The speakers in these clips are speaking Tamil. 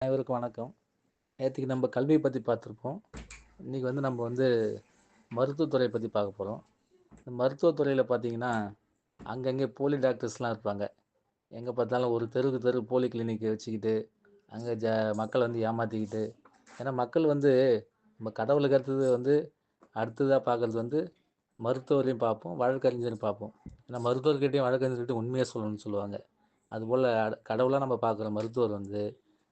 அனைவருக்கும் வணக்கம். நேத்திக்கு நம்ம கல்விய பத்தி பார்த்துருப்போம். இன்னைக்கு வந்து நம்ம வந்து மருத்துவத்துறை பத்தி பார்க்க போறோம். இந்த மருத்துவத்துறையில பார்த்தீங்கன்னா, அங்கங்கே போலி டாக்டர்ஸ்லாம் இருப்பாங்க. எங்க பார்த்தாலும் ஒரு தெருக்கு தெரு போலி கிளினிக் வச்சுக்கிட்டு, அங்க மக்கள வந்து ஏமாத்திக்கிட்டு ஏன்னா மக்கள் வந்து நம்ம கடவுளுக்கு அடுத்தது வந்து அடுத்ததா பார்க்கறது வந்து மருத்துவரையும் பார்ப்போம், வழக்கறிஞரையும் பார்ப்போம். ஏன்னா மருத்துவர்கிட்டயும் வழக்கறிஞர்கிட்டயும் உண்மைய சொல்லணும்னு சொல்லுவாங்க. அதுபோல கடவுளா நம்ம பார்க்குற மருத்துவர் வந்து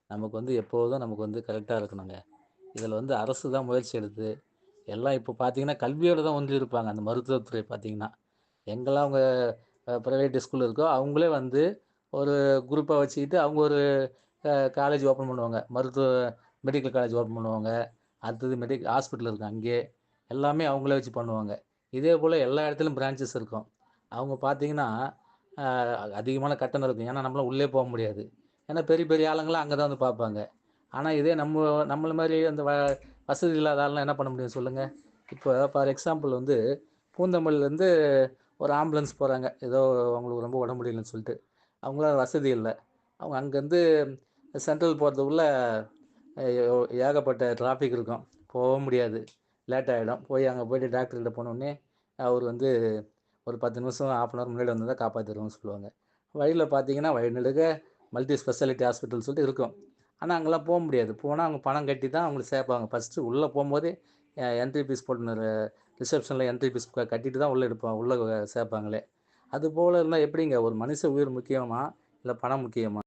நமக்கு வந்து எப்போதும் நமக்கு வந்து கரெக்ட்டா இருக்கணுங்க. இதில வந்து அரசு தான் முயற்சி எடுத்து, எல்லாம் இப்போ பார்த்தீங்கன்னா, கல்வியோட தான் ஒன்றி இருப்பாங்க. அந்த மருத்துவத்துறை பார்த்தீங்கன்னா. எங்கெல்லாம் அவங்க பிரைவேட் ஸ்கூல் இருக்கோ, அவங்களே வந்து ஒரு குரூப்பா வச்சுக்கிட்டு, அவங்க ஒரு காலேஜ் ஓப்பன் பண்ணுவாங்க. மெடிக்கல் காலேஜ் ஓப்பன் பண்ணுவாங்க. அடுத்தது ஹாஸ்பிட்டல் இருக்கு அங்கேயே. எல்லாமே அவங்களே வச்சு பண்ணுவாங்க. இதே போல எல்லா இடத்துலயும் பிரான்ச்சஸ் இருக்கும். அவங்க பார்த்தீங்கன்னா, அ அதிகமான கட்டணம் இருக்கும். ஏன்னா, நம்மளால உள்ளே போ முடியாது. ஏன்னா, பெரிய பெரிய ஆளுங்கலாம் அங்க தான் வந்து பார்ப்பாங்க. ஆனா, இதே நம்மள மாரி அந்த வசதி இல்லாத ஆள்லாம் என்ன பண்ண முடியும் சொல்லுங்க? இப்போ ஃபார் எக்ஸாம்பிள் வந்து பூந்தமல்லிலேருந்து ஒரு ஆம்புலன்ஸ் போறாங்க. ஏதோ அவங்களுக்கு ரொம்ப உடம்பு முடியலன்னு சொல்லிட்டு. அவங்களால வசதி இல்ல. அவங்க அங்கருந்து சென்ட்ரல் போறதுக்குள்ள ஏகப்பட்ட டிராஃபிக் இருக்கும். போவும் முடியாது. லேட் ஆயிடும். அங்க போயிட்டு டாக்டர்கிட்ட போனோனே, அவரு வந்து ஒரு 10 நிமிஷம், 1/2 அன் ஹவர் முன்னாடி வந்திருந்தா காப்பாத்திருவோம்னு சொல்லுவாங்க. வழியில பார்த்தீங்கன்னா, வழி நெடுக மல்டி ஸ்பெஷாலிட்டி ஹாஸ்பிட்டல்னு சொல்லிட்டு இருக்கும். ஆனா, அங்கலாம் போ முடியாது. போனா அவங்க பணம் கட்டி தான் அவங்கள சேர்ப்பாங்க. ஃபர்ஸ்ட்டு உள்ள போம்போதே என்ட்ரி ஃபீஸ் போட்டு ரிசப்ஷன்ல என்ட்ரி ஃபீஸ் கட்டிட்டு தான் உள்ள எடுப்பாங்க. உள்ள சேர்ப்பாங்களே. அதுபோல இருந்தா எப்படிங்க? ஒரு மனிஷ உயிர் முக்கியமா? இல்ல பணம் முக்கியமா?